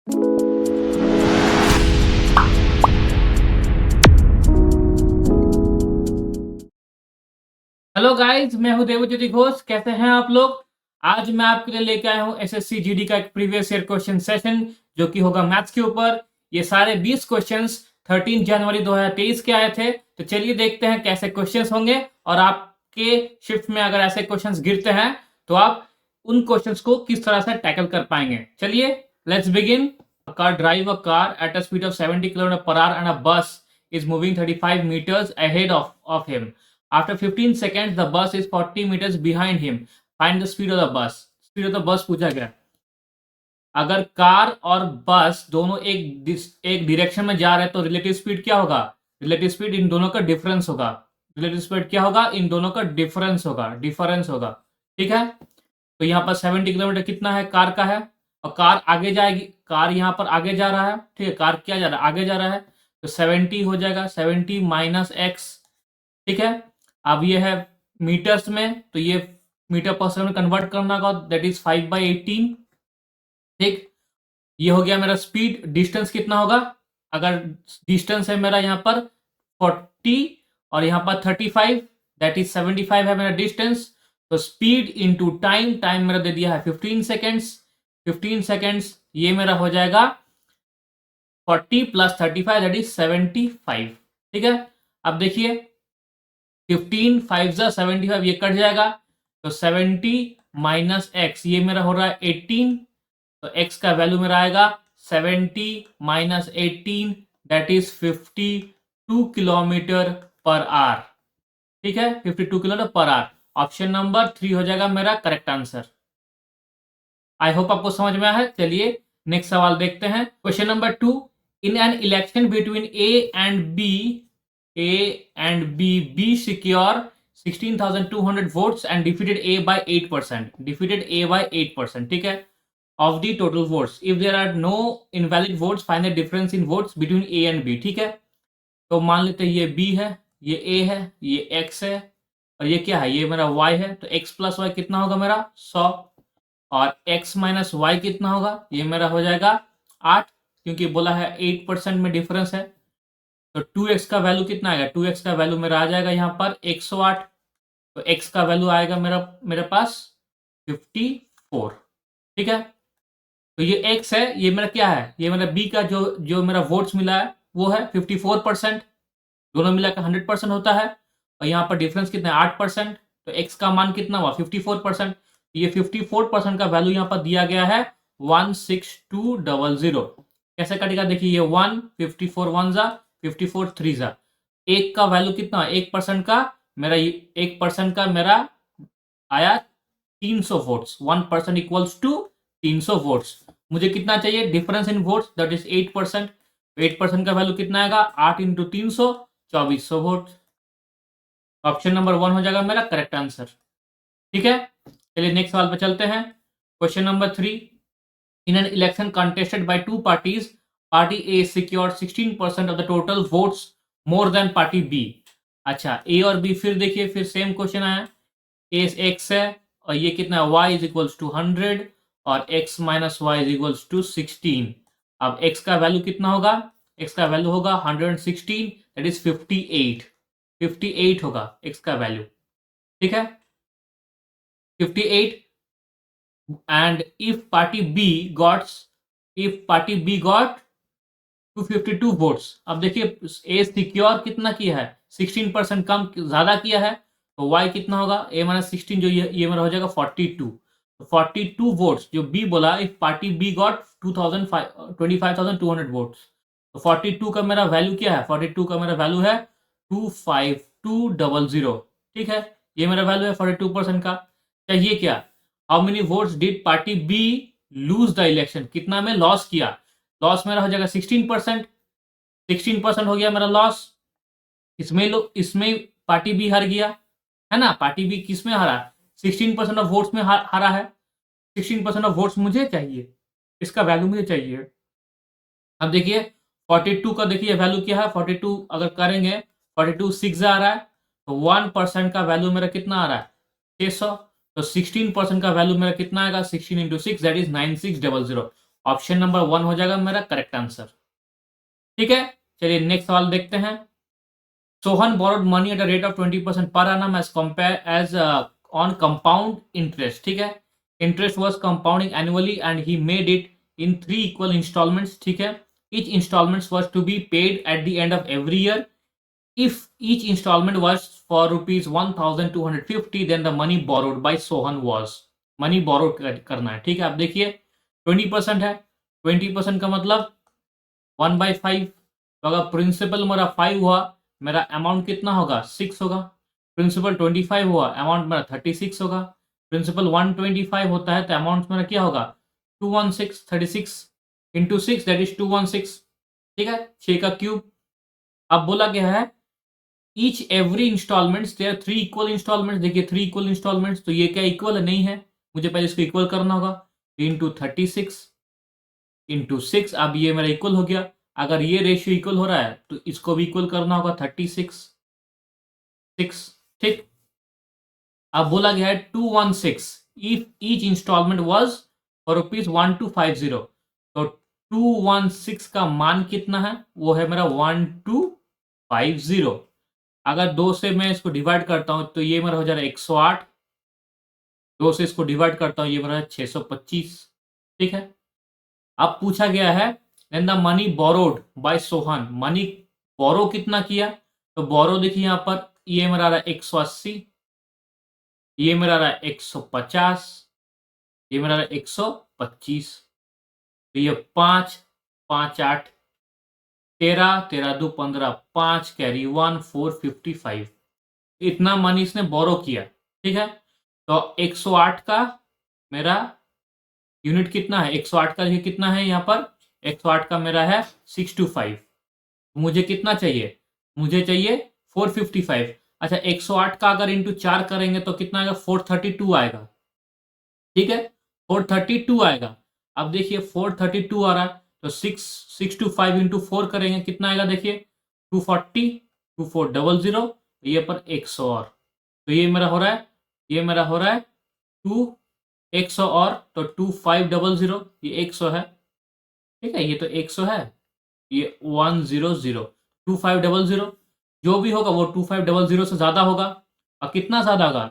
Hello guys, मैं हूं देवज्योति घोष। कैसे हैं आप लोग? आज मैं आपके लिए लेके आया हूं एसएससी जीडी का एक प्रीवियस ईयर क्वेश्चन सेशन, जो कि होगा मैथ्स के ऊपर। ये सारे 20 क्वेश्चंस 13 जनवरी 2023 के आए थे। तो चलिए देखते हैं कैसे क्वेश्चंस होंगे, और आपके शिफ्ट में अगर ऐसे क्वेश्चंस गिरते हैं तो आप उन क्वेश्चंस को किस तरह से टैकल कर पाएंगे। चलिए, let's begin. A car drive a car at a speed of 70 km per hour and a bus is moving 35 meters ahead of him. After 15 seconds, the bus is 40 meters behind him. Find the speed of the bus. Speed of the bus पूछा गया। अगर car और बस दोनों एक direction में जा रहे हैं तो रिलेटिव स्पीड क्या होगा? रिलेटिव स्पीड इन दोनों का डिफरेंस होगा। रिलेटिव स्पीड क्या होगा? इन दोनों का डिफरेंस होगा। ठीक है। तो यहाँ पर 70 किलोमीटर कितना है? कार का है, और कार आगे जाएगी। कार यहाँ पर आगे जा रहा है, ठीक है। कार क्या जा रहा है? आगे जा रहा है। तो 70 हो जाएगा, 70 माइनस एक्स। ठीक है। अब ये है मीटर्स में, तो ये मीटर पर सेकंड में कन्वर्ट करना होगा, दैट इज 5/18। ठीक। ये हो गया मेरा स्पीड। डिस्टेंस कितना होगा? अगर डिस्टेंस है मेरा यहाँ पर 40 और यहाँ पर 35, दैट इज 75 है मेरा डिस्टेंस। तो स्पीड इंटू टाइम, टाइम मेरा दे दिया है 15 सेकेंड्स। 15 सेकेंड्स ये मेरा हो जाएगा 40 प्लस 35, दैट इज 75। ठीक है। अब देखिए, 15 5 जा 75, ये कट जाएगा। तो 70 माइनस एक्स, ये मेरा हो रहा है 18। तो x का वैल्यू मेरा आएगा 70 minus 18, that is 52 kilometre per hour. ठीक है, 52 kilometre per hour. Option number 3 हो जाएगा मेरा करेक्ट आंसर। आई होप आपको समझ में आया है। चलिए नेक्स्ट सवाल देखते हैं। Question number 2, in an election between B secure 16,200 votes and defeated A by 8%. ठीक है, of the total votes. If there are no invalid votes, find the difference in votes between A and B. ठीक है। तो मान लेते हैं ये B है, ये A है, ये X है, और ये क्या है? ये मेरा Y है। तो X प्लस वाई कितना होगा मेरा? 100। और X माइनस वाई कितना होगा? ये मेरा हो जाएगा 8, क्योंकि बोला है 8% में डिफरेंस है। तो 2x का वैल्यू कितना आएगा? 2x का वैल्यू मेरा आ जाएगा यहाँ पर 108। तो x का वैल्यू आएगा मेरे पास 54। ठीक है। तो ये x है, ये मेरा क्या है? ये मेरा b का जो मेरा वोट्स मिला है वो है 54%। दोनों मिलाकर 100% होता है, और यहाँ पर डिफरेंस कितना है? 8%। तो x का मान कितना हुआ? 54%। ये 54% का वैल्यू यहाँ पर दिया गया है 16200। कैसे कटेगा? देखिए, ये 1 54 1 जा 54 3 जा। एक का वैल्यू कितना? 1% का मेरा 1% का मेरा आया 300 वोट्स। 1% equals to 300 votes. मुझे कितना चाहिए? Difference in votes, that is 8%। 8% का वैल्यू कितना आएगा? 8 इंटू 300, 2400 वोट। ऑप्शन नंबर 1 हो जाएगा मेरा करेक्ट आंसर। ठीक है। चलिए नेक्स्ट सवाल पे चलते हैं। Question number 3, in an election contested by two parties, party A secured 16% of the total votes more than party B. अच्छा, ए और बी, फिर देखिए, फिर सेम क्वेश्चन आया। ए एक्स है, और ये कितना है? y इज इक्वल्स टू 100, और x minus y is equals to 16। अब x का वैल्यू कितना होगा? x का वैल्यू होगा 116, दैट इज 58। 58 होगा x का वैल्यू। ठीक है, 58। And if party B got 252 votes. अब देखिए, ए सिक्योर कितना किया है? 16% कम ज्यादा किया है। तो y कितना होगा? a माइनस 16, जो ये मेरा हो जाएगा 42। तो 42 वोट्स जो b बोला, if party b got 25,200 votes. तो 42 का मेरा वैल्यू क्या है? 42 का मेरा वैल्यू है 25200। ठीक है, ये मेरा वैल्यू है 42% का। चाहिए क्या? How many votes did party B lose the election? कितना में लॉस किया? लॉस मेरा हो जाएगा 16%। 16% हो गया मेरा लॉस। इसमें पार्टी बी हार गया है ना। पार्टी बी किस में हारा? 16% ऑफ वोट्स में हारा है। 16% ऑफ वोट्स मुझे चाहिए, इसका वैल्यू मुझे चाहिए। अब देखिए, 42 का देखिए वैल्यू क्या है? 42 अगर करेंगे, 42 6 आ रहा है। तो 1% का वैल्यू मेरा कितना आ रहा है? 600। तो 16% का वैल्यू मेरा कितना आएगा? 16 into 6, that is 9600। Option number 1 हो जाएगा मेरा करेक्ट आंसर। ठीक है, चलिए नेक्स्ट सवाल देखते हैं। Sohan borrowed money at a rate of 20% per annum as compare as on compound interest. ठीक है, interest was compounding annually and he made it in 3 equal installments. ठीक है, each installments was to be paid at the end of every year. If each installment was for rupees 1250, then the money borrowed by Sohan was, money borrowed करना है। ठीक है, आप देखिए 20% है, 20% का मतलब 1/5। तो अगर प्रिंसिपल मेरा 5 हुआ, मेरा अमाउंट कितना होगा 6 होगा। प्रिंसिपल 25 हुआ, अमाउंट मेरा 36 होगा। प्रिंसिपल 125 होता है तो अमाउंट मेरा क्या होगा 216, 36 इंटू 6 दैट इज 216। ठीक है, 6 का क्यूब। अब बोला गया है each every instalments there 3 equal instalments. देखिए 3 इक्वल इंस्टॉलमेंट्स, तो ये क्या इक्वल नहीं है, मुझे पहले इसको इक्वल करना होगा। इंटू 36 इंटू 6, अब ये मेरा इक्वल हो गया। अगर ये रेशियो इक्वल हो रहा है तो इसको भी इक्वल करना होगा 36 6। ठीक, अब बोला गया है 216 if each instalment was for ₹1250। तो 216 का मान कितना है, वो है मेरा 1250। अगर 2 से मैं इसको डिवाइड करता हूं तो ये मेरा हो जाएगा 108। 2 से इसको डिवाइड करता हूं ये मेरा 625। ठीक है, अब पूछा गया है then the money borrowed by Sohan, money borrow कितना किया। तो बोरो देखिए यहाँ पर ये मेरा रहा 180, ये मेरा रहा 150, ये मेरा रहा 125। तो ये 5 5 8 13 13 2 15 5 कैरी 1 455, इतना मनी इसने बोरो किया। ठीक है, तो 108 का मेरा यूनिट कितना है, 108 का ये कितना है यहाँ पर 108 का मेरा है 625। मुझे कितना चाहिए, मुझे चाहिए 455। अच्छा 108 का अगर इंटू 4 करेंगे तो कितना आएगा 432 आएगा। ठीक है, 432 आएगा। अब देखिए 432 आ रहा है तो 625 इंटू 4 करेंगे कितना आएगा, देखिए 240 2400, ये पर 100 और, तो ये मेरा हो रहा है, ये मेरा हो रहा है 2 100 और, तो 2500, ये 100 है। ठीक है, ये तो 100 है, ये 100 2500, जो भी होगा वो 2500 से ज्यादा होगा। और कितना ज्यादा होगा,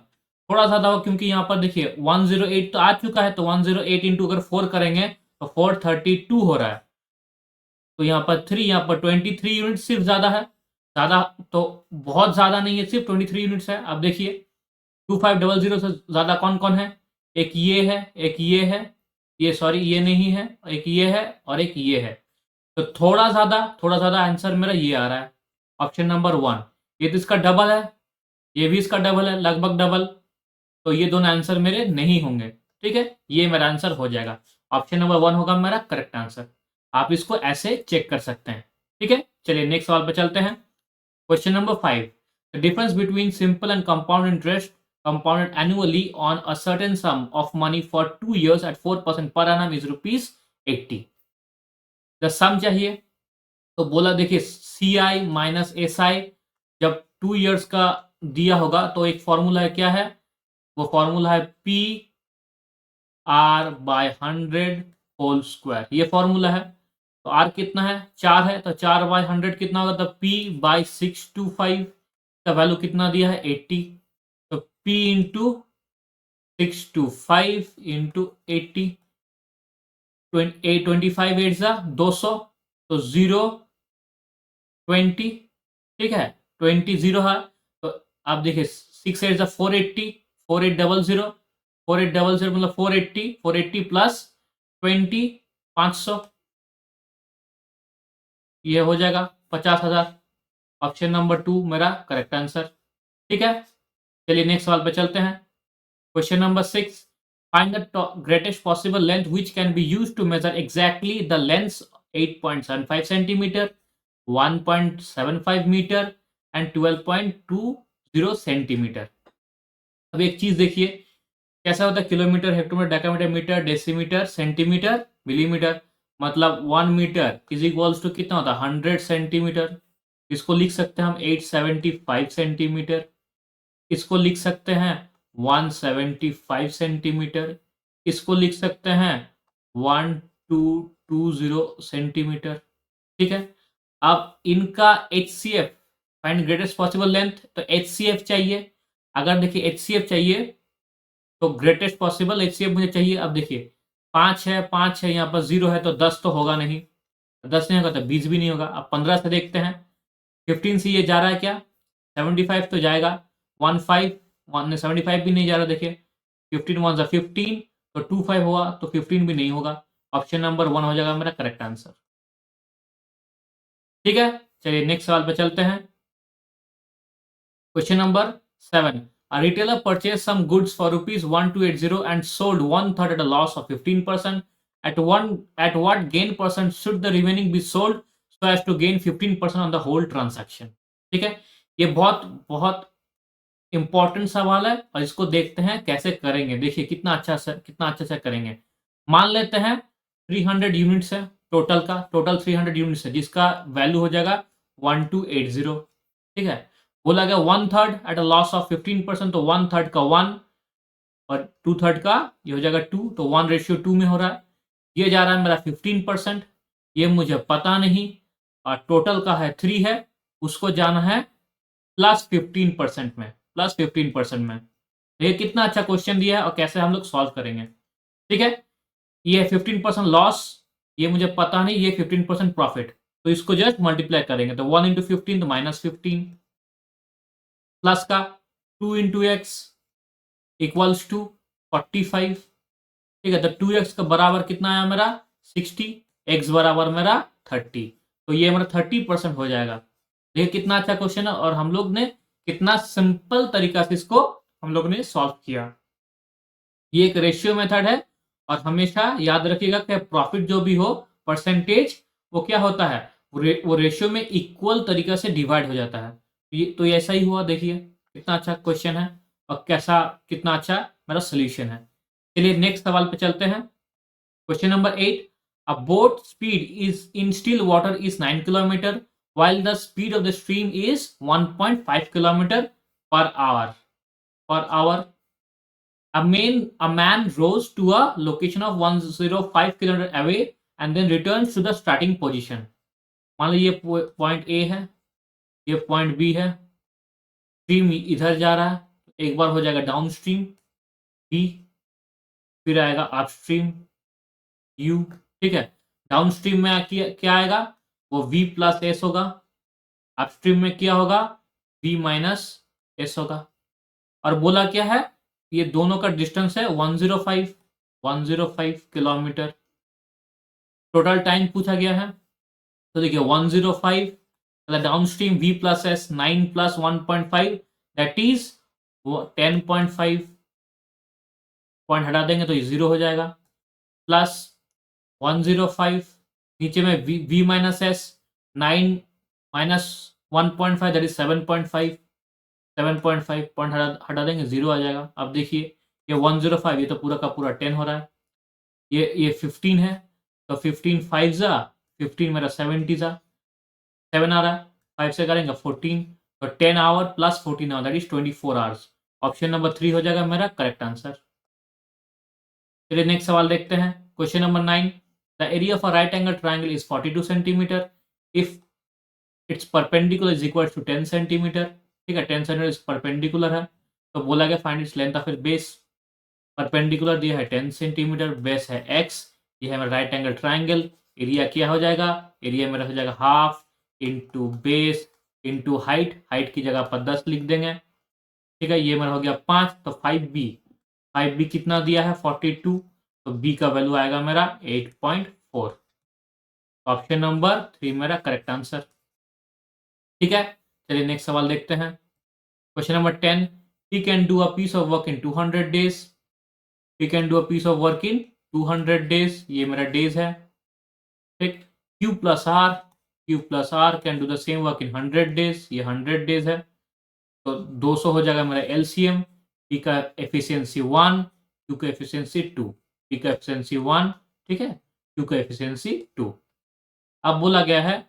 थोड़ा ज्यादा होगा, क्योंकि यहाँ पर देखिए 108 तो आ चुका है, तो 108 इंटू अगर 4 करेंगे तो 432 हो रहा है। तो यहाँ पर 3, यहाँ पर 23 यूनिट सिर्फ ज्यादा है, ज्यादा तो बहुत ज्यादा नहीं है, सिर्फ 23 यूनिट्स है। अब देखिए 2500 से ज्यादा कौन कौन है, एक ये है, एक ये है, ये सॉरी ये नहीं है, एक ये है और एक ये है। तो थोड़ा ज्यादा आंसर मेरा ये आ रहा है, ऑप्शन नंबर 1। ये तो इसका डबल है, ये भी इसका डबल है, लगभग डबल। तो ये दोनों आंसर मेरे नहीं होंगे। ठीक है, ये मेरा आंसर हो जाएगा, ऑप्शन नंबर 1 होगा मेरा करेक्ट आंसर। आप इसको ऐसे चेक कर सकते हैं। ठीक है, चलिए नेक्स्ट सवाल पे चलते हैं। Question number 5, the difference between simple and compound interest compounded annually on a certain sum of money for 2 years at 4% per annum is ₹80। The सम चाहिए। तो बोला देखिए CI माइनस SI, जब 2 इयर्स का दिया होगा तो एक फॉर्मूला है, क्या है वो फॉर्मूला है PR/100 होल स्क्वायर, ये फॉर्मूला है। तो R कितना है 4 है, तो 4/100 कितना होगा, तो P/625 का वैल्यू कितना दिया है 80। तो P इंटू 625 इंटू 80, 25 8 200, तो 0 20। ठीक है, 20 0 है। तो आप देखिए 6 8 480, 4800, 4800 मतलब 480, 480 प्लस 20 500, ये हो जाएगा 50,000। ऑप्शन नंबर 2 मेरा करेक्ट आंसर। ठीक है, चलिए नेक्स्ट सवाल पे चलते हैं। Question number 6, find the greatest possible length which can be used to measure exactly the length 8.75 centimetre, 1.75 metre and 12.20 centimetre. अब एक चीज देखिए कैसा होता है, kilometre, hectometre, decametre, metre, decimetre, centimetre, millimetre. मतलब 1 मीटर इज इक्वल्स टू कितना होता है 100 सेंटीमीटर। इसको लिख सकते हैं हम 875 सेंटीमीटर। इसको लिख सकते हैं 175 सेंटीमीटर। इसको लिख सकते हैं 0.220 सेंटीमीटर। ठीक है, अब इनका HCF find greatest possible length, तो HCF चाहिए। अगर देखिए HCF चाहिए तो ग्रेटेस्ट पॉसिबल HCF मुझे चाहिए। अब देखिए 5 है यहाँ पर 0 है, तो 10 तो होगा नहीं, 10 नहीं होगा तो 20 भी नहीं होगा। अब 15 से देखते हैं, 15 से ये जा रहा है क्या, 75 तो जाएगा, 75 भी नहीं जा रहा। देखिए 15 1 सा 15, तो 25 हुआ तो 15 भी नहीं होगा। ऑप्शन नंबर 1 हो जाएगा मेरा करेक्ट आंसर। ठीक है, चलिए नेक्स्ट सवाल पे चलते हैं। Question number 7, a retailer purchased some goods for rupees 1280 and sold one third at a loss of 15%. At what gain percent should the remaining be sold so as to gain 15% on the whole transaction? ठीक है, ये बहुत बहुत important सवाल है और इसको देखते हैं कैसे करेंगे। देखिए कितना अच्छा से करेंगे। मान लेते हैं 300 यूनिट्स है टोटल 300 यूनिट्स है, जिसका वैल्यू हो जाएगा 1280। ठीक है, बोला गया 1/3 एट अ लॉस ऑफ 15%, तो 1/3 का 1 और 2/3 का ये हो जाएगा 2, तो 1:2 में हो रहा है। ये जा रहा है मेरा 15%, ये मुझे पता नहीं, और टोटल का है 3 है, उसको जाना है +15% में, ये कितना अच्छा क्वेश्चन दिया है और कैसे हम लोग सॉल्व करेंगे। ठीक है, ये 15% लॉस, ये मुझे पता नहीं, ये 15% प्रॉफिट, तो इसको जस्ट मल्टीप्लाई करेंगे, तो 1 × 15 तो -15, प्लस का 2 × x इक्वल्स टू 45। ठीक है, तो 2x का बराबर कितना आया मेरा 60, x बराबर मेरा 30, तो ये मेरा 30% हो जाएगा। देखिए कितना अच्छा क्वेश्चन है और हम लोग ने कितना सिंपल तरीका से इसको हम लोग ने सॉल्व किया। ये एक रेशियो मेथड है और हमेशा याद रखिएगा कि प्रॉफिट जो भी हो परसेंटेज वो क्या होता है, वो रेशियो में इक्वल तरीका से डिवाइड हो जाता है। ये तो ऐसा ही हुआ। देखिए कितना अच्छा क्वेश्चन है और कितना अच्छा मेरा सोल्यूशन है। चलिए नेक्स्ट सवाल पे चलते हैं। Question number 8, a boat speed is in still water is 9 km while the speed of the stream is 1.5 km per hour. A man rows to a location of 105 km away and then returns to the starting position. मान लो ये point A है, ये point B है, stream इधर जा रहा है, एक बार हो जाएगा डाउन स्ट्रीम B, फिर आएगा अपस्ट्रीम U। ठीक है, डाउन स्ट्रीम में क्या आएगा, वो V + S होगा, अपस्ट्रीम में क्या होगा V - S होगा। और बोला क्या है, ये दोनों का डिस्टेंस है 105 किलोमीटर। टोटल टाइम पूछा गया है, तो देखिए 105 मतलब down stream V + S 9 + 1.5 that is 10.5, point हटा देंगे तो ये 0 हो जाएगा, प्लस 105 नीचे में V - S 9 - 1.5 that is 7.5 point हटा देंगे 0 आ जाएगा। अब देखिए ये 105, ये तो पूरा का पूरा 10 हो रहा है, ये 15 है, तो 15 5 जा 15 मेरा 70 जा 7 आ रहा है, 5 से करेंगे 14, तो 10 hour plus 14 hour that is 24 hours. Option number 3 हो जाएगा मेरा करेक्ट आंसर। चलिए नेक्स्ट सवाल देखते हैं। Question number 9, the area of a right angle triangle is 42 centimetre if its perpendicular is equal to 10 centimetre. ठीक है, 10 सेंटीमीटर परपेंडिकुलर है, तो बोला गया find its length of its base. Perpendicular दिया है 10 सेंटीमीटर, बेस है x, ये है मेरा राइट एंगल ट्राइंगल। एरिया क्या हो जाएगा, एरिया मेरा हो जाएगा half into base into height की जगह पर 10 लिख देंगे। ठीक है, ये मेरा हो गया 5, तो 5b कितना दिया है 42, तो b का वैल्यू आएगा मेरा 8.4। ऑप्शन नंबर 3 मेरा करेक्ट आंसर। ठीक है, चलिए नेक्स्ट सवाल देखते हैं। Question number 10, he can do a piece of work in 200 days। he can do a piece of work in 200 days, ये मेरा डेज है। ठीक, q plus r can do the same work in 100 days, ये 100 days है, तो 200 हो जाएगा मेरा LCM। p का एफिशिएंसी 1, q का एफिशिएंसी 2, p का एफिशिएंसी 1, ठीक है, q का एफिशिएंसी 2। अब बोला गया है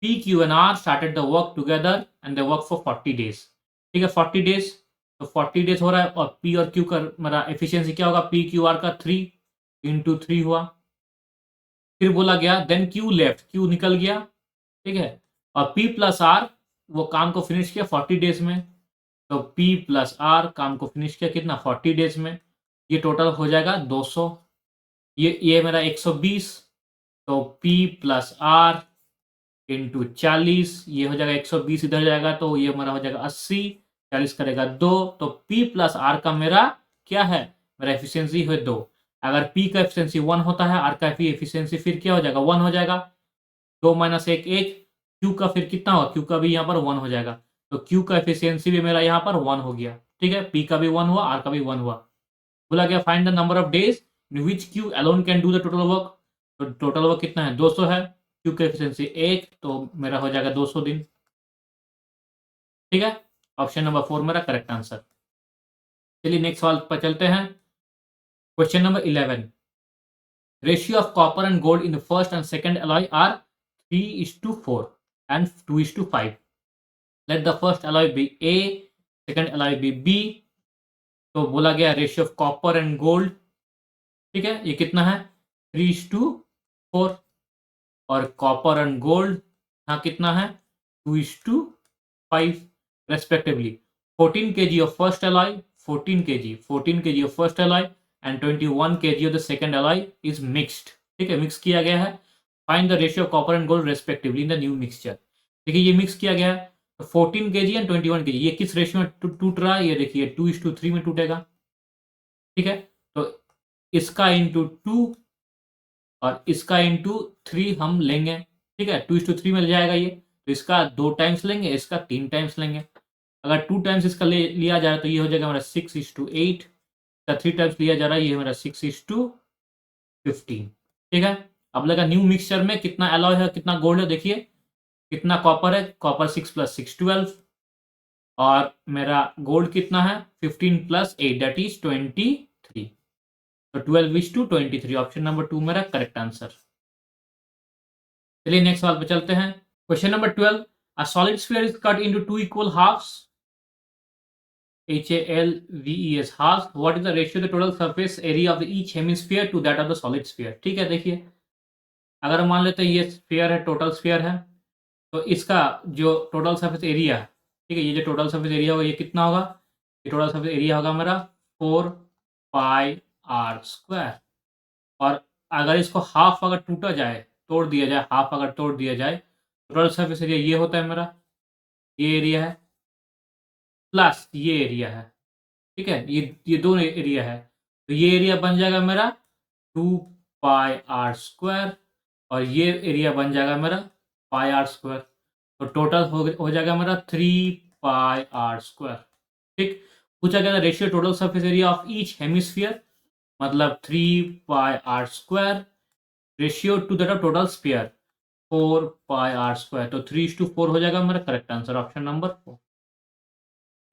P, Q and R started the work together and they work for 40 days। ठीक है, 40 डेज, तो 40 डेज हो रहा है और P और Q का मेरा एफिशिएंसी क्या होगा, P Q R का 3 × 3 हुआ, फिर बोला गया देन क्यू लेफ्ट, क्यू निकल गया, ठीक है, और P प्लस आर वो काम को फिनिश किया 40 डेज में, तो P प्लस आर काम को फिनिश किया कितना 40 डेज में, ये टोटल हो जाएगा 200, ये मेरा 120, तो P प्लस आर इंटू 40, ये हो जाएगा 120, इधर जाएगा तो ये मेरा हो जाएगा 80, 40 करेगा 2, तो P प्लस आर का मेरा क्या है, मेरा एफिशिएंसी है 2। अगर P का एफिशिएंसी 1 होता है, आर का एफिशिएंसी फिर क्या हो जाएगा 1 हो जाएगा, 2 माइनस 1 1, Q का फिर कितना होगा, Q का भी यहाँ पर 1 हो जाएगा, तो Q का एफिशिएंसी भी मेरा यहाँ पर 1 हो गया, ठीक है, P का भी 1 हुआ, आर का भी 1 हुआ। बोला गया find the number of days in which Q alone can do the total work, तो टोटल वर्क कितना है 200 है, Q का एफिशिएंसी 1, तो मेरा हो जाएगा 200 दिन, ठीक है, ऑप्शन नंबर 4 मेरा करेक्ट आंसर। चलिए नेक्स्ट सवाल पर चलते हैं। Question number 11, ratio of copper and gold in the first and second alloy are 3:4 and 2:5. Let the first alloy be A, second alloy be B. तो बोला गया ratio of copper and gold, ठीक है, ये कितना है 3:4, और कॉपर एंड गोल्ड यहाँ कितना है 2:5 respectively. 14 kg of first alloy, 14 kg of first alloy and 21 kg of the second alloy is mixed, ठीक है, मिक्स किया गया है। Find the ratio of copper and gold respectively in the new mixture. देखिए ये मिक्स किया गया है, तो 14 kg एंड 21 kg, ये किस रेशियो में टूट रहा है, ये देखिए 2:3 में टूटेगा, ठीक है, तो इसका इंटू 2 और इसका इंटू 3 हम लेंगे, ठीक है, 2:3 में ले जाएगा ये, तो इसका 2 टाइम्स लेंगे, इसका 3 टाइम्स लेंगे। अगर 2 टाइम्स इसका लिया जा रहा है तो ये हो जाएगा हमारा 6:8, का 3 टाइम्स लिया जा रहा है, ये हमारा 6:15, ठीक है। अब लगा न्यू मिक्सचर में कितना एलॉय है, कितना गोल्ड है, देखिए कितना कॉपर है, कॉपर 6 + 6 12, और मेरा गोल्ड कितना है 15 + 8 दैट इज 23, तो 12:23, ऑप्शन नंबर 2 मेरा करेक्ट आंसर। चलिए नेक्स्ट सवाल पे चलते हैं। Question number 12, a solid sphere is cut into 2 equal halves, HALVES halves, what is the ratio of the total surface area of the each hemisphere to that of the solid sphere, ठीक है। देखिए अगर मान लेते हैं ये sphere है, total sphere है, तो इसका जो टोटल सरफेस एरिया, ठीक है, ये जो टोटल सरफेस एरिया होगा ये कितना होगा, ये टोटल सरफेस एरिया होगा मेरा 4πr², और अगर इसको हाफ अगर टूटा जाए, तोड़ दिया जाए, हाफ अगर तोड़ दिया जाए, टोटल सरफेस एरिया ये होता है मेरा, ये एरिया है प्लस ये एरिया है, ठीक है, ये दोनों एरिया है, तो ये एरिया बन जाएगा मेरा 2πr², और ये एरिया बन जाएगा मेरा πr², तो टोटल हो जाएगा मेरा 3πr², ठीक। पूछा गया था ratio total surface area of each hemisphere, मतलब 3πr² ratio two that of total sphere 4πr², तो 3:4 हो जाएगा मेरा करेक्ट आंसर, ऑप्शन नंबर 4।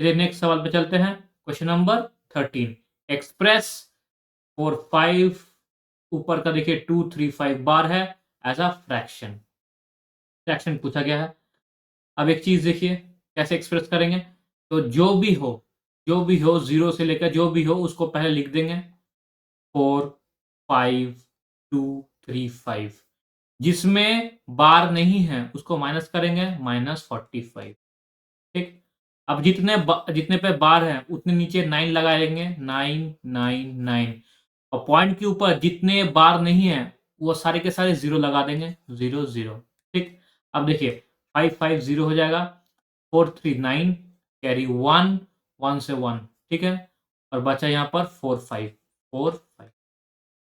चलिए नेक्स्ट सवाल पे चलते हैं। क्वेश्चन नंबर 13, एक्सप्रेस 4/5, ऊपर का देखिए 235 बार है एज अ फ्रैक्शन, फ्रैक्शन पूछा गया है। अब एक चीज देखिए कैसे एक्सप्रेस करेंगे, तो जो भी हो 0 से लेकर जो भी हो उसको पहले लिख देंगे 4 5 2 3 5, जिसमें बार नहीं है उसको माइनस करेंगे -45, ठीक। अब जितने पे बार है उतने नीचे 9 लगाएंगे, 9 9 9, और पॉइंट के ऊपर जितने बार नहीं है वो सारे के सारे 0 लगा देंगे, 0 0, ठीक। अब देखिए 5 5 0 हो जाएगा, 4 3 9, कैरी 1 1 से 1, ठीक है, और बचा यहाँ पर 4 5 4 5,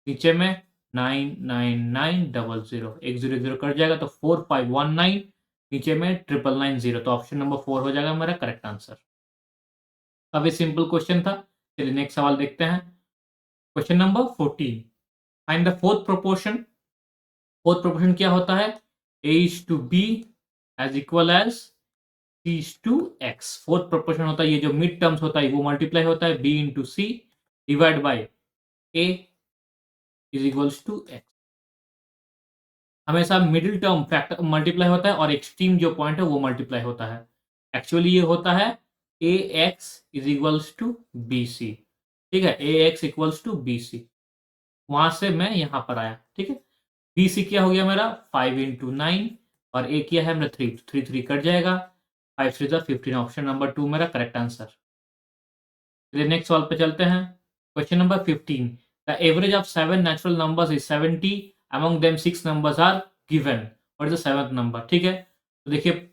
नीचे में 9 9 9 0 0, 1 0 0 कट जाएगा, तो 4 5 1 9, नीचे में 999 0, तो ऑप्शन नंबर 4 हो जाएगा मेरा करेक्ट आंसर। अब ये सिंपल क्वेश्चन था। चलिए नेक्स्ट सवाल देखते हैं। Question number 14, find the fourth proportion. Fourth proportion क्या होता है, A:B as equal as C:X। Fourth proportion होता है, ये जो मिड टर्म्स होता है वो मल्टीप्लाई होता है B/C divide by A is equals to X। हमेशा मिडिल टर्म फैक्टर मल्टीप्लाई होता है और एक्सट्रीम जो पॉइंट है वो मल्टीप्लाई होता है। एक्चुअली ये होता है AX is equals to BC, ठीक है, AX इक्वल्स टू BC, वहां से मैं यहां पर आया, ठीक है। बी सी क्या हो गया मेरा 5 इंटू 9 और ए किया है मेरा 3, 3 3 कट जाएगा, 5 3 जा 15। ऑप्शन नंबर 2 मेरा करेक्ट आंसर। चलिए नेक्स्ट सवाल पे चलते हैं। Question number 15, the average of 7 natural numbers is 70, among them 6 numbers are given, what is the 7th number. ठीक है, तो देखिए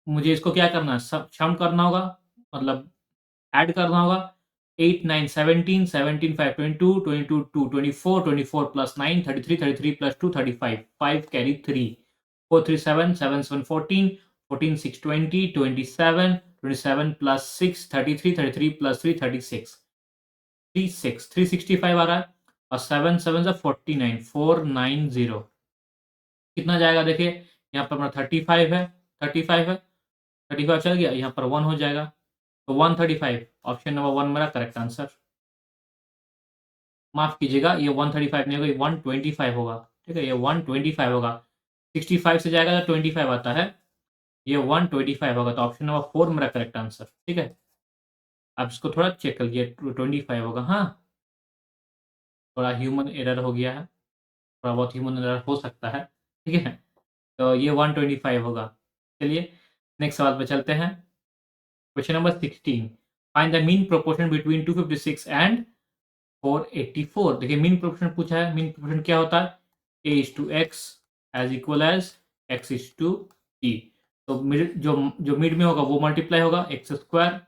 मुझे इसको क्या करना है, सम करना होगा, मतलब ऐड करना होगा। 8 9 17, 17 5 22, 22 2 24, 24 plus 9 33, 33 plus 2 35, 5 carry 3, 4 3 7, 7 7 14, 14 6 20, 27, 27 plus 6 33, 33 plus 3 36, 36 365 आ रहा है, और 7 7 से 49, 490 कितना जाएगा देखिए, यहाँ पर अपना 35 है, 35 है, 35 चल गया, यहाँ पर 1 हो जाएगा, तो 135 ऑप्शन नंबर 1 मेरा करेक्ट आंसर। माफ कीजिएगा, ये 135 नहीं होगा, ये 125 होगा। ठीक है, ये 125 होगा, 65 से जाएगा तो 25 आता है, ये 125 होगा, तो ऑप्शन नंबर 4 मेरा करेक्ट आंसर। ठीक है, आप इसको थोड़ा चेक कर लीजिए, 25 होगा। हाँ, थोड़ा ह्यूमन एरर हो गया है, थोड़ा बहुत ह्यूमन एरर हो सकता है। ठीक है, तो ये 125 होगा। चलिए नेक्स्ट सवाल पे चलते हैं। Question number 16, find the mean proportion between 256 and 484। देखिए मीन प्रोपोर्शन पूछा है, मीन प्रोपोर्शन क्या होता है, a is to x as equal as x is to e। तो मिड जो मिड में होगा वो मल्टीप्लाई होगा, एक्स स्क्वायर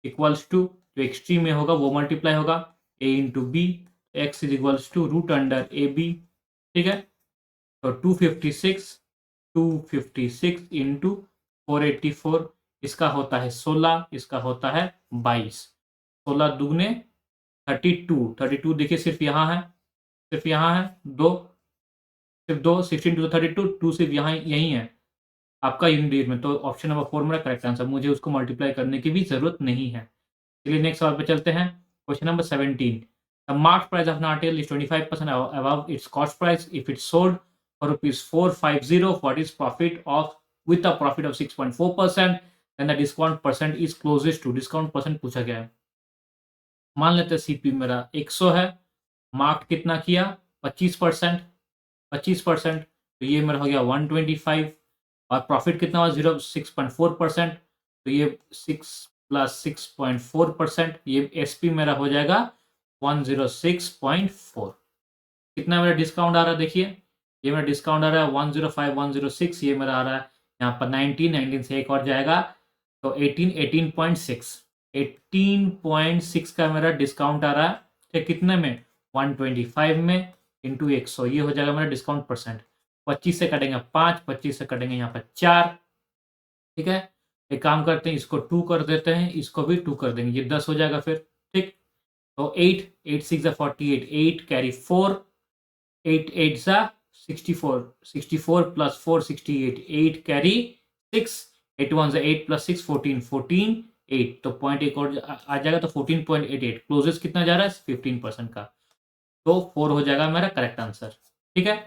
इक्वल्स टू जो एक्सट्रीम में होगा वो मल्टीप्लाई होगा a into b, x is equals to root under a b. ठीक है, तो 256 इंटू 484, इसका होता है 16, इसका होता है 22, 16 दुगने 32, 32 देखिए सिर्फ यहाँ है, सिर्फ यहाँ है, दो सिर्फ दो, 16 टू 32, 2 सिर्फ यहाँ यही है आपका यूनिट में, तो ऑप्शन नंबर 4 मेरा करेक्ट आंसर, मुझे उसको मल्टीप्लाई करने की भी जरूरत नहीं है। चलिए नेक्स्ट सवाल पे चलते हैं। Question number 17, the market price of नारियल is 25% above its cost price if it's sold for rupees 450, what is profit of with a profit of 6.4%, then the discount percent is closest to, discount percent पूछा गया है। मान लेते हैं CP मेरा 100 है, mark कितना किया 25%, 25%, तो ये मेरा हो गया 125, और प्रॉफिट कितना हुआ 6.4%, तो ये 6 प्लस 6.4%, ये एसपी मेरा हो जाएगा 106.4। कितना मेरा डिस्काउंट आ रहा है देखिए, ये मेरा डिस्काउंट आ रहा है 105 106, ये मेरा आ रहा है यहाँ पर 19 से एक और जाएगा तो 18.6, 18.6 का मेरा डिस्काउंट आ रहा है। ठीक, कितने में 125 में इंटू 100, ये हो जाएगा मेरा डिस्काउंट परसेंट। 25 से कटेंगे 5, 25 से कटेंगे यहाँ पर 4। ठीक है, एक काम करते हैं, इसको 2 कर देते हैं, इसको भी 2 कर देंगे, ये 10 हो जाएगा फिर। ठीक, तो 8 8 6 48, 8 कैरी 4, 8 8 64, 64 प्लस 4 68, 8 कैरी 6, 8 1 8 प्लस 6 14, 14 8, तो पॉइंट एक और आ जाएगा, तो 14.88, क्लोजेस्ट कितना जा रहा है 15% का, तो 4 हो जाएगा मेरा करेक्ट आंसर। ठीक है,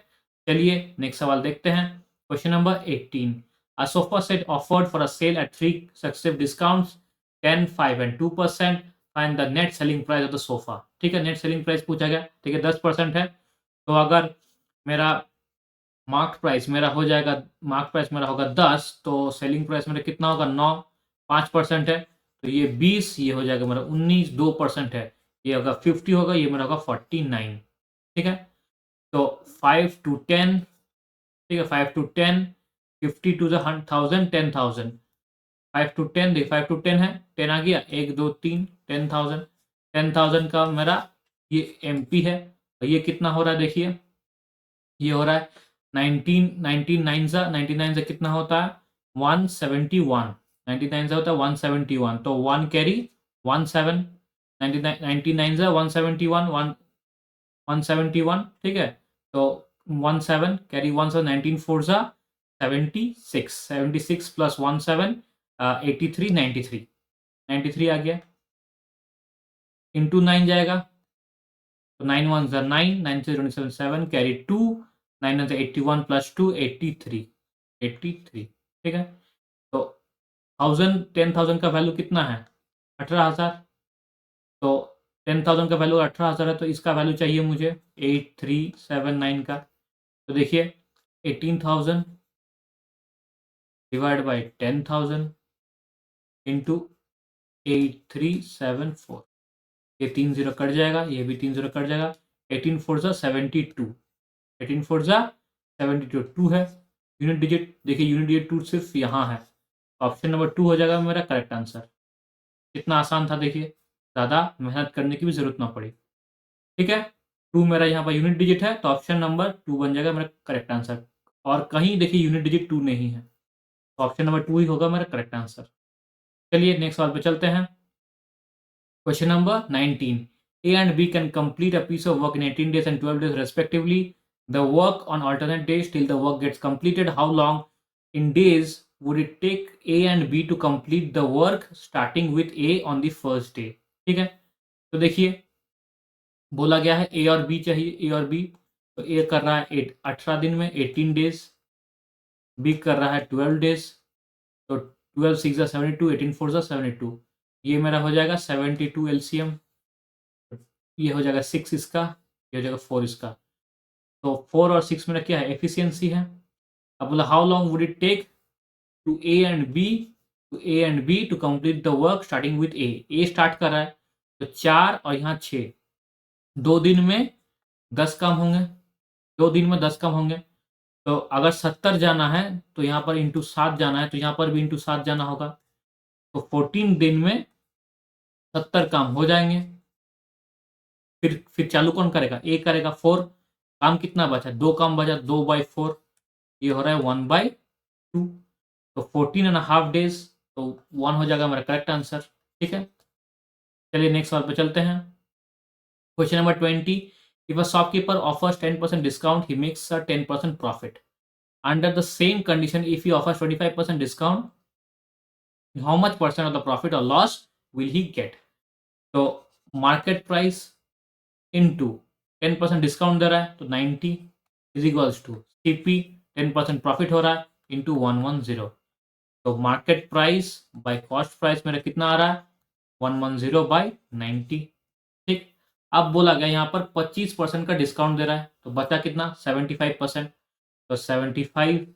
चलिए नेक्स्ट सवाल देखते हैं। Question number 18, a sofa set offered for a sale at 3 successive discounts 10 5 and 2%, find the net selling price of the sofa. ठीक है, नेट सेलिंग प्राइस पूछा गया। ठीक है, 10% है, तो अगर मेरा मार्क प्राइस मेरा हो जाएगा, मार्क प्राइस मेरा होगा 10, तो सेलिंग प्राइस मेरा कितना होगा 9, 5% है, तो ये 20, ये हो जाएगा मेरा 19, 2% है, ये अगर 50 होगा, ये मेरा होगा 49। ठीक है, तो 5 to 10, ठीक है 5 to 10, 50 to the 1000, 10,000, 5 to 10, देखिए 5 to 10 है, 10 आ गया, 1 2 3, 10,000, 10,000 का मेरा ये MP है, तो ये कितना हो रहा है देखिए, ये हो रहा है 99 से कितना होता है 171, 99 से होता है 171, तो 1 कैरी 17, 99 से 171, 171। ठीक है, तो 17 कैरी 1 से 19 4 सा 76, 76 प्लस 17 83, 93, 93 आ गया, इंटू 9 जाएगा, तो 9 1 सा 9, 9 से 27 7 कैरी 2, 9 से 81 प्लस 2 83, 83। ठीक है, तो 10,000 का वैल्यू कितना है 18,000, तो 10,000 का वैल्यू 18,000 है, तो इसका वैल्यू चाहिए मुझे 8379 का। तो देखिए 18,000 डिवाइड बाई 10,000 इंटू 8374, ये 3 जीरो कट जाएगा, ये भी 3 जीरो कट जाएगा। 18 फोर ज़ा 72, 18 फोर ज़ा 72 2 है। यूनिट डिजिट देखिए, यूनिट डिजिट 2 सिर्फ यहाँ है, ऑप्शन नंबर 2 हो जाएगा मेरा करेक्ट आंसर। कितना आसान था देखिए, ज़्यादा मेहनत करने की भी जरूरत ना पड़ी। ठीक है, 2 मेरा यहाँ पर यूनिट डिजिट है, तो ऑप्शन नंबर 2 बन जाएगा मेरा करेक्ट आंसर। और कहीं देखिए यूनिट डिजिट 2 नहीं है, तो ऑप्शन नंबर 2 ही होगा मेरा करेक्ट आंसर। चलिए नेक्स्ट सवाल पे चलते हैं। Question number 19. A and B can complete a piece of work in 18 days and 12 days respectively. The work on alternate days till the work gets completed. How long in days would it take A and B to complete the work starting with A on the first day? ठीक है, तो देखिए बोला गया है A और B चाहिए, A और B। तो A कर रहा है 18 दिन में 18 डेज, B कर रहा है 12 डेज, तो 12 6 72, 18 4 72, ये मेरा हो जाएगा 72 एलसीएम, ये हो जाएगा 6 इसका, ये हो जाएगा 4 इसका। तो 4 और 6 मेरा क्या है, एफिशिएंसी है। अब बोला how long would it take to A and B to complete the work starting with A start कर रहा है, तो 4 और यहाँ 6, 2 दिन में 10 काम होंगे, 2 दिन में 10 काम होंगे। तो अगर 70 जाना है तो यहाँ पर इंटू 7 जाना है, तो यहाँ पर भी इंटू 7 जाना होगा, तो 14 दिन में 70 काम हो जाएंगे। फिर चालू कौन करेगा, ए करेगा। 4 काम कितना बचा, 2 काम बचा, 2/4, ये हो रहा है 1/2, तो 14.5 डेज, तो 1 हो जाएगा मेरा करेक्ट आंसर। ठीक है, चलिए नेक्स्ट सवाल पे चलते हैं। Question number 20. If a shopkeeper offers 10% discount, he makes a 10% profit. Under the same condition, if he offers 25% discount, how much percent of the profit और लॉस विल ही गेट। तो market price into 10% discount दे रहा है, तो 90 is equals to CP 10% profit हो रहा है into 110। तो market price by cost price मेरा कितना आ रहा है, 110 बाय 90। ठीक, अब बोला गया यहाँ पर 25% का डिस्काउंट दे रहा है, तो बचा कितना 75%, तो 75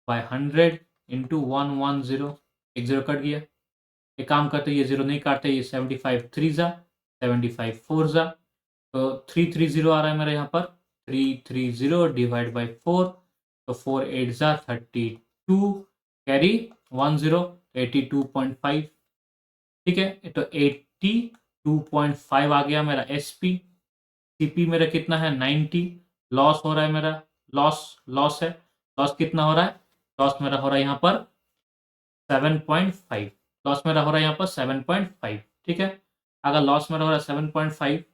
बाय 100 इंटू 110, एक जीरो कट गया। एक काम करते, ये जीरो नहीं काटते, ये 75 3 जा 75 4 जा, तो 330 आ रहा है मेरा यहाँ पर, 330 डिवाइड बाई 4, तो 4 8 जा 32, कैरी 10, 82.5। ठीक है, तो 82.5 आ गया मेरा एसपी। सीपी मेरा कितना है 90, लॉस हो रहा है मेरा, लॉस है, लॉस कितना हो रहा है, लॉस मेरा हो रहा है यहाँ पर 7.5, लॉस मेरा हो रहा है यहाँ पर 7.5। ठीक है, अगर लॉस मेरा हो रहा है 7.5,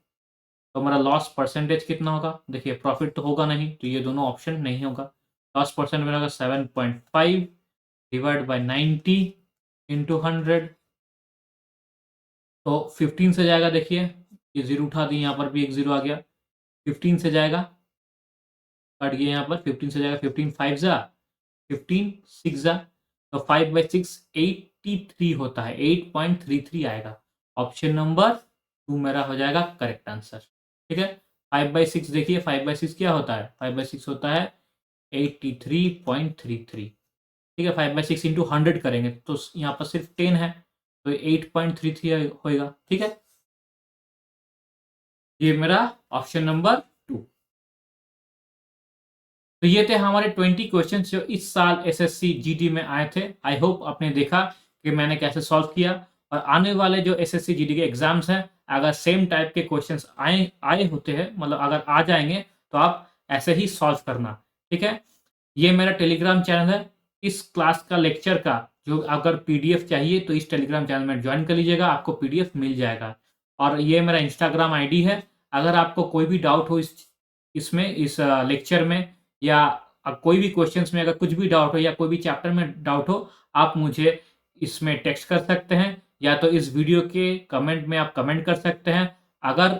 तो मेरा लॉस परसेंटेज कितना होगा, देखिए प्रॉफिट तो होगा नहीं, तो ये दोनों ऑप्शन नहीं होगा। लॉस परसेंट मेरा होगा 7.5 डिवाइड बाई 90 इंटू 100, तो 15 से जाएगा। देखिए ये जीरो उठा दी, यहाँ पर भी एक जीरो आ गया, 15 से जाएगा, कट गया यहाँ पर, 15 से जाएगा, 15 5 जा 15 6 जा, तो 5/6 83 होता है, 8.33 आएगा। ऑप्शन नंबर 2 मेरा हो जाएगा करेक्ट आंसर। ठीक है, 5/6 देखिए, 5/6 क्या होता है, 5/6 होता है 83.33। ठीक है, 5/6 इंटू 100 करेंगे तो यहाँ पर सिर्फ 10 है, तो 8.33 होएगा। ठीक है, ये मेरा ऑप्शन नंबर 2। तो ये थे हमारे 20 क्वेश्चन जो इस साल एसएससी जीडी में आए थे। आई होप आपने देखा कि मैंने कैसे सॉल्व किया, और आने वाले जो एसएससी जीडी के एग्जाम्स हैं, अगर सेम टाइप के क्वेश्चंस आए होते हैं, मतलब अगर आ जाएंगे, तो आप ऐसे ही सॉल्व करना। ठीक है, ये मेरा टेलीग्राम चैनल है, इस क्लास का लेक्चर का जो अगर पीडीएफ चाहिए तो इस टेलीग्राम चैनल में ज्वाइन कर लीजिएगा, आपको पीडीएफ मिल जाएगा। और ये मेरा इंस्टाग्राम आईडी है, अगर आपको कोई भी डाउट हो इस लेक्चर में, या कोई भी क्वेश्चंस में अगर कुछ भी डाउट हो, या कोई भी चैप्टर में डाउट हो, आप मुझे इसमें टेक्स्ट कर सकते हैं, या तो इस वीडियो के कमेंट में आप कमेंट कर सकते हैं। अगर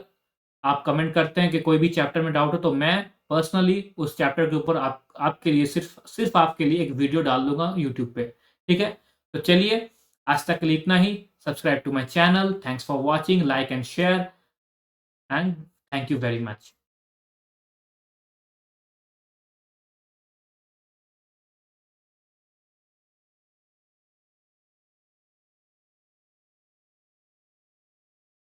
आप कमेंट करते हैं कि कोई भी चैप्टर में डाउट हो, तो मैं पर्सनली उस चैप्टर के ऊपर आपके लिए सिर्फ आपके लिए एक वीडियो डाल दूंगा यूट्यूब पे। ठीक है, तो चलिए आज तक के लिए इतना ही। Subscribe to my channel. Thanks for watching, like and share, and thank you very much.